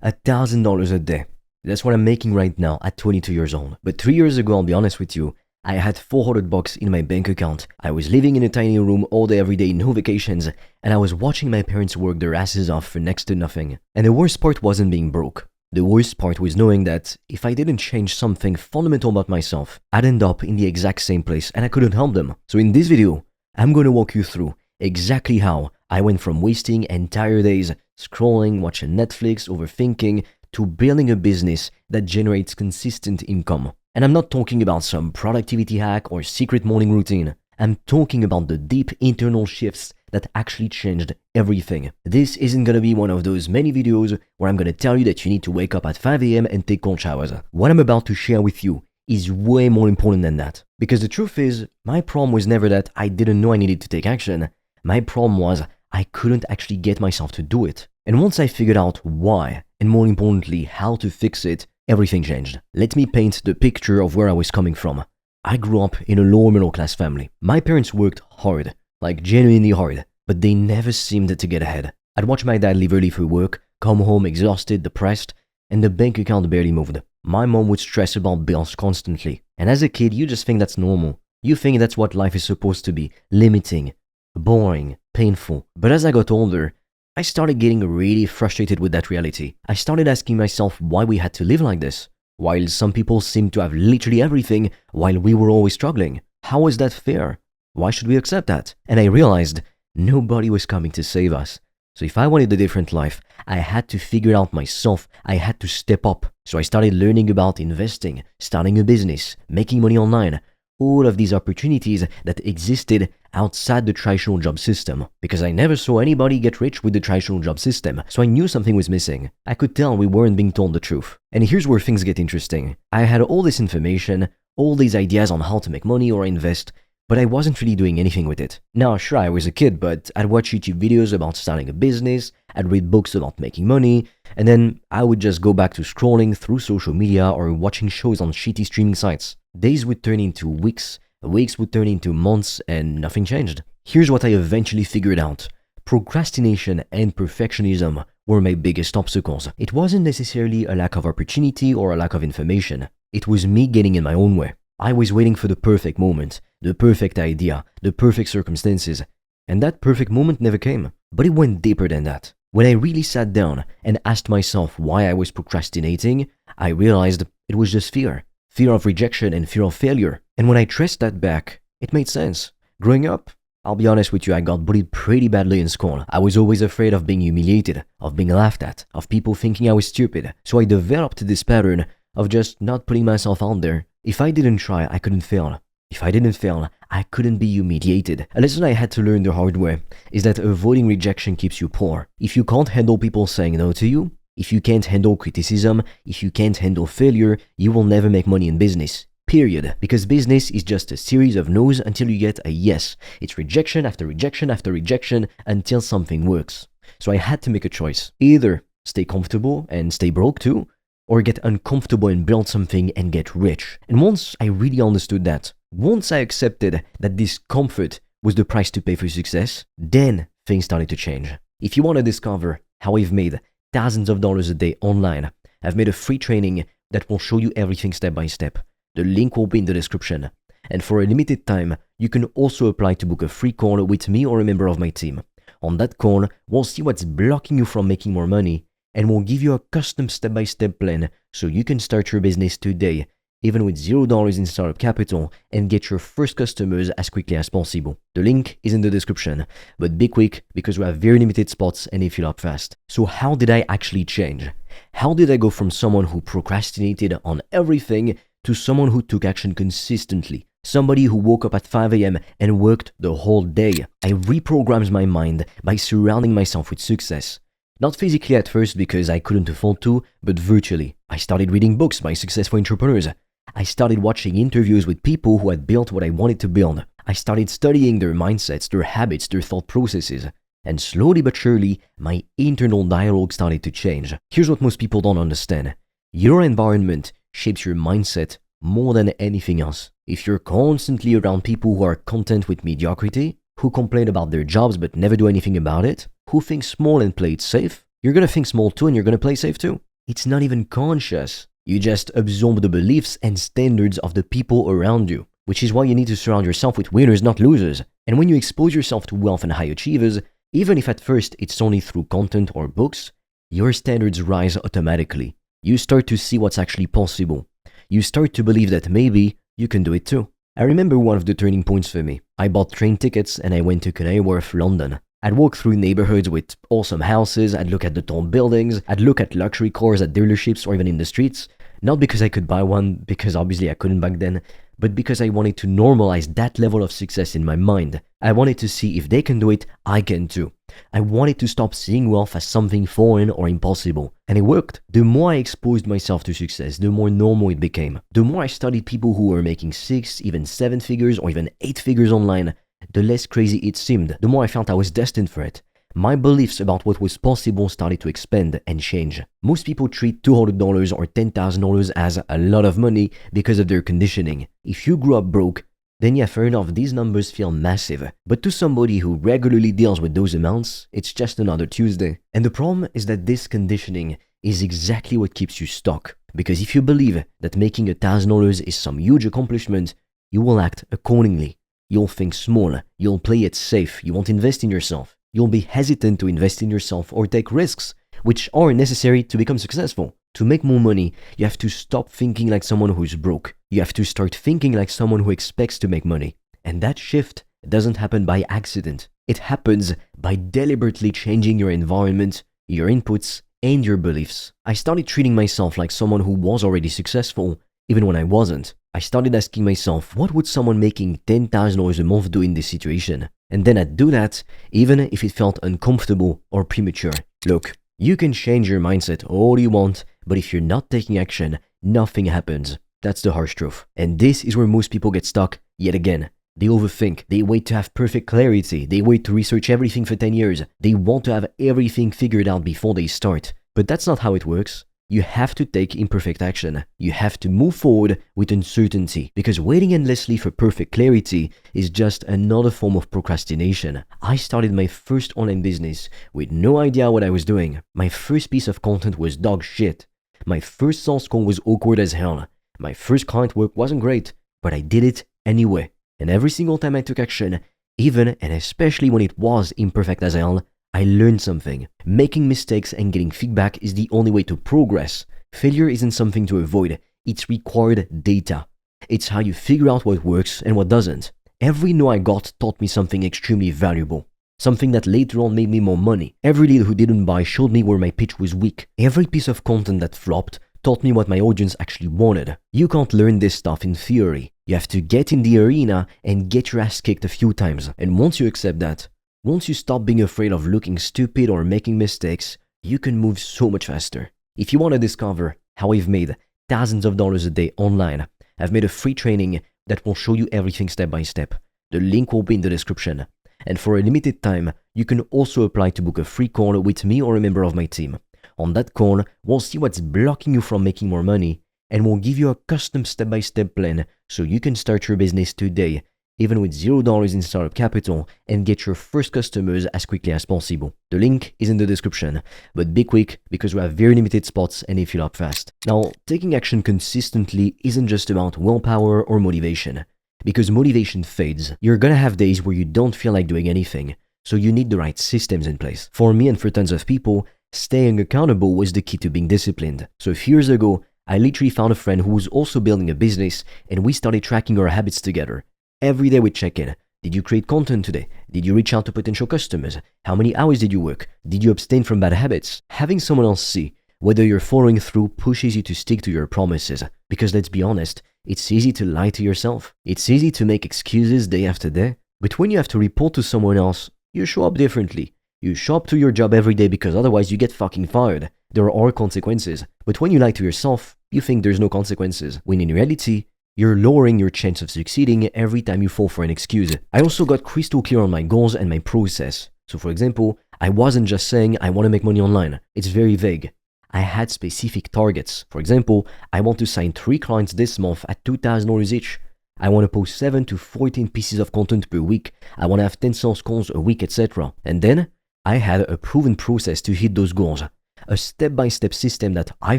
$1,000 a day. That's what I'm making right now at 22 years old. But 3 years ago, I'll be honest with you, I had $400 in my bank account. I was living in a tiny room all day every day, no vacations, and I was watching my parents work their asses off for next to nothing. And the worst part wasn't being broke. The worst part was knowing that if I didn't change something fundamental about myself, I'd end up in the exact same place and I couldn't help them. So in this video, I'm going to walk you through exactly how I went from wasting entire days scrolling, watching Netflix, overthinking, to building a business that generates consistent income. And I'm not talking about some productivity hack or secret morning routine. I'm talking about the deep internal shifts that actually changed everything. This isn't gonna be one of those many videos where I'm gonna tell you that you need to wake up at 5 a.m. and take cold showers. What I'm about to share with you is way more important than that. Because the truth is, my problem was never that I didn't know I needed to take action. My problem was I couldn't actually get myself to do it. And once I figured out why, and more importantly, how to fix it, everything changed. Let me paint the picture of where I was coming from. I grew up in a lower middle class family. My parents worked hard, like genuinely hard, but they never seemed to get ahead. I'd watch my dad leave early for work, come home exhausted, depressed, and the bank account barely moved. My mom would stress about bills constantly. And as a kid, you just think that's normal. You think that's what life is supposed to be, limiting, boring, painful. But as I got older, I started getting really frustrated with that reality. I started asking myself why we had to live like this, while some people seemed to have literally everything while we were always struggling. How was that fair? Why should we accept that? And I realized nobody was coming to save us. So if I wanted a different life, I had to figure it out myself. I had to step up. So I started learning about investing, starting a business, making money online, all of these opportunities that existed outside the traditional job system, because I never saw anybody get rich with the traditional job system, so I knew something was missing. I could tell we weren't being told the truth. And here's where things get interesting. I had all this information, all these ideas on how to make money or invest, but I wasn't really doing anything with it. Now, sure, I was a kid, but I'd watch YouTube videos about starting a business, I'd read books about making money, and then I would just go back to scrolling through social media or watching shows on shitty streaming sites. Days would turn into weeks, weeks would turn into months, and nothing changed. Here's what I eventually figured out. Procrastination and perfectionism were my biggest obstacles. It wasn't necessarily a lack of opportunity or a lack of information. It was me getting in my own way. I was waiting for the perfect moment, the perfect idea, the perfect circumstances, and that perfect moment never came. But it went deeper than that. When I really sat down and asked myself why I was procrastinating, I realized it was just fear. Fear of rejection and fear of failure. And when I traced that back, it made sense. Growing up, I'll be honest with you, I got bullied pretty badly in school. I was always afraid of being humiliated, of being laughed at, of people thinking I was stupid. So I developed this pattern of just not putting myself out there. If I didn't try, I couldn't fail. If I didn't fail, I couldn't be humiliated. A lesson I had to learn the hard way is that avoiding rejection keeps you poor. If you can't handle people saying no to you, if you can't handle criticism, if you can't handle failure, you will never make money in business. Period. Because business is just a series of no's until you get a yes. It's rejection after rejection after rejection until something works. So I had to make a choice. Either stay comfortable and stay broke too, or get uncomfortable and build something and get rich. And once I really understood that, once I accepted that discomfort was the price to pay for success, then things started to change. If you want to discover how I've made thousands of dollars a day online, I've made a free training that will show you everything step by step. The link will be in the description. And for a limited time, you can also apply to book a free call with me or a member of my team. On that call, we'll see what's blocking you from making more money, and we'll give you a custom step-by-step plan so you can start your business today, even with $0 in startup capital, and get your first customers as quickly as possible. The link is in the description, but be quick because we have very limited spots and they fill up fast. So how did I actually change? How did I go from someone who procrastinated on everything to someone who took action consistently? Somebody who woke up at 5 a.m. and worked the whole day. I reprogrammed my mind by surrounding myself with success. Not physically at first because I couldn't afford to, but virtually. I started reading books by successful entrepreneurs. I started watching interviews with people who had built what I wanted to build. I started studying their mindsets, their habits, their thought processes. And slowly but surely, my internal dialogue started to change. Here's what most people don't understand. Your environment shapes your mindset more than anything else. If you're constantly around people who are content with mediocrity, who complain about their jobs but never do anything about it, who think small and play it safe, you're gonna think small too and you're gonna play safe too. It's not even conscious. You just absorb the beliefs and standards of the people around you, which is why you need to surround yourself with winners, not losers. And when you expose yourself to wealth and high achievers, even if at first it's only through content or books, your standards rise automatically. You start to see what's actually possible. You start to believe that maybe you can do it too. I remember one of the turning points for me. I bought train tickets and I went to Canary Wharf, London. I'd walk through neighborhoods with awesome houses, I'd look at the tall buildings, I'd look at luxury cars at dealerships or even in the streets, not because I could buy one, because obviously I couldn't back then, but because I wanted to normalize that level of success in my mind. I wanted to see if they can do it, I can too. I wanted to stop seeing wealth as something foreign or impossible. And it worked. The more I exposed myself to success, the more normal it became. The more I studied people who were making 6, even 7 figures or even 8 figures online, the less crazy it seemed. The more I felt I was destined for it. My beliefs about what was possible started to expand and change. Most people treat $200 or $10,000 as a lot of money because of their conditioning. If you grew up broke, then yeah, fair enough, these numbers feel massive. But to somebody who regularly deals with those amounts, it's just another Tuesday. And the problem is that this conditioning is exactly what keeps you stuck. Because if you believe that making $1,000 is some huge accomplishment, you will act accordingly. You'll think small, you'll play it safe, you won't invest in yourself. You'll be hesitant to invest in yourself or take risks, which are necessary to become successful. To make more money, you have to stop thinking like someone who's broke. You have to start thinking like someone who expects to make money. And that shift doesn't happen by accident. It happens by deliberately changing your environment, your inputs, and your beliefs. I started treating myself like someone who was already successful, even when I wasn't. I started asking myself, what would someone making $10,000 a month do in this situation? And then I'd do that, even if it felt uncomfortable or premature. Look, you can change your mindset all you want, but if you're not taking action, nothing happens. That's the harsh truth. And this is where most people get stuck yet again. They overthink. They wait to have perfect clarity. They wait to research everything for 10 years. They want to have everything figured out before they start. But that's not how it works. You have to take imperfect action. You have to move forward with uncertainty, because waiting endlessly for perfect clarity is just another form of procrastination. I started my first online business with no idea what I was doing. My first piece of content was dog shit. My first sales call was awkward as hell. My first client work wasn't great, but I did it anyway. And every single time I took action, even and especially when it was imperfect as hell, I learned something. Making mistakes and getting feedback is the only way to progress. Failure isn't something to avoid, it's required data. It's how you figure out what works and what doesn't. Every no I got taught me something extremely valuable. Something that later on made me more money. Every lead who didn't buy showed me where my pitch was weak. Every piece of content that flopped taught me what my audience actually wanted. You can't learn this stuff in theory. You have to get in the arena and get your ass kicked a few times. And once you accept that, once you stop being afraid of looking stupid or making mistakes, you can move so much faster. If you want to discover how I've made thousands of dollars a day online, I've made a free training that will show you everything step by step. The link will be in the description. And for a limited time, you can also apply to book a free call with me or a member of my team. On that call, we'll see what's blocking you from making more money, and we'll give you a custom step-by-step plan so you can start your business today, even with $0 in startup capital, and get your first customers as quickly as possible. The link is in the description, but be quick because we have very limited spots and they fill up fast. Now, taking action consistently isn't just about willpower or motivation, because motivation fades. You're gonna have days where you don't feel like doing anything, so you need the right systems in place. For me and for tons of people, staying accountable was the key to being disciplined. So a few years ago, I literally found a friend who was also building a business, and we started tracking our habits together. Every day we check in. Did you create content today? Did you reach out to potential customers? How many hours did you work? Did you abstain from bad habits? Having someone else see whether you're following through pushes you to stick to your promises. Because let's be honest, it's easy to lie to yourself. It's easy to make excuses day after day. But when you have to report to someone else, you show up differently. You show up to your job every day because otherwise you get fucking fired. There are consequences. But when you lie to yourself, you think there's no consequences. When in reality, you're lowering your chance of succeeding every time you fall for an excuse. I also got crystal clear on my goals and my process. So for example, I wasn't just saying I want to make money online. It's very vague. I had specific targets. For example, I want to sign 3 clients this month at $2,000 each. I want to post 7 to 14 pieces of content per week. I want to have 10 sales calls a week, etc. And then I had a proven process to hit those goals. a step-by-step system that I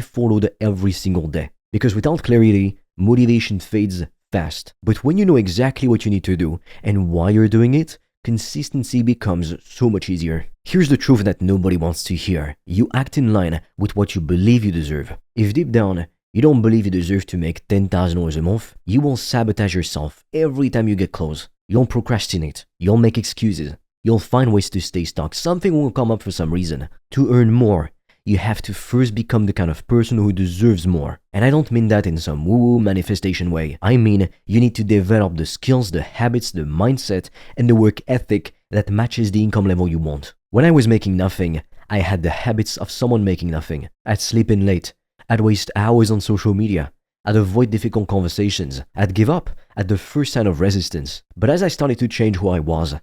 followed every single day. Because without clarity, motivation fades fast. But when you know exactly what you need to do and why you're doing it, consistency becomes so much easier. Here's the truth that nobody wants to hear. You act in line with what you believe you deserve. If deep down, you don't believe you deserve to make $10,000 a month, you will sabotage yourself every time you get close. You'll procrastinate. You'll make excuses. You'll find ways to stay stuck. Something will come up for some reason. To earn more, you have to first become the kind of person who deserves more. And I don't mean that in some woo-woo manifestation way. I mean, you need to develop the skills, the habits, the mindset, and the work ethic that matches the income level you want. When I was making nothing, I had the habits of someone making nothing. I'd sleep in late. I'd waste hours on social media. I'd avoid difficult conversations. I'd give up at the first sign of resistance. But as I started to change who I was,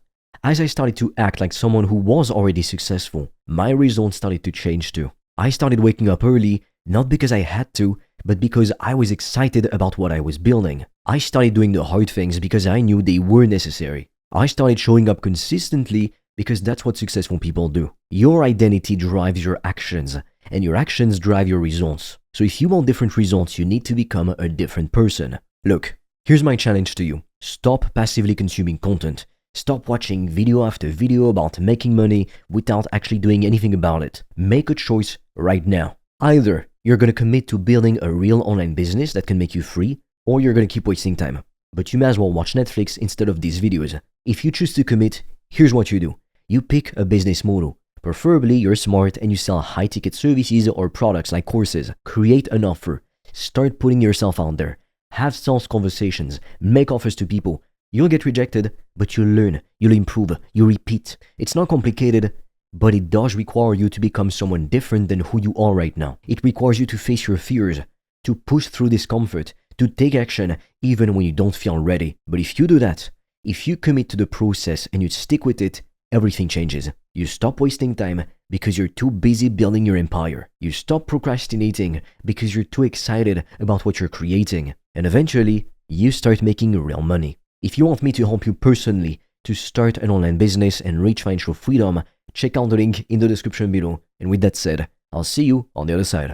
as I started to act like someone who was already successful, my results started to change too. I started waking up early, not because I had to, but because I was excited about what I was building. I started doing the hard things because I knew they were necessary. I started showing up consistently because that's what successful people do. Your identity drives your actions, and your actions drive your results. So if you want different results, you need to become a different person. Look, here's my challenge to you. Stop passively consuming content. Stop watching video after video about making money without actually doing anything about it. Make a choice right now. Either you're going to commit to building a real online business that can make you free, or you're going to keep wasting time. But you may as well watch Netflix instead of these videos. If you choose to commit, here's what you do. You pick a business model. Preferably, you're smart and you sell high-ticket services or products like courses. Create an offer. Start putting yourself out there. Have sales conversations. Make offers to people. You'll get rejected, but you'll learn, you'll improve, you repeat. It's not complicated, but it does require you to become someone different than who you are right now. It requires you to face your fears, to push through discomfort, to take action even when you don't feel ready. But if you do that, if you commit to the process and you stick with it, everything changes. You stop wasting time because you're too busy building your empire. You stop procrastinating because you're too excited about what you're creating. And eventually, you start making real money. If you want me to help you personally to start an online business and reach financial freedom, check out the link in the description below. And with that said, I'll see you on the other side.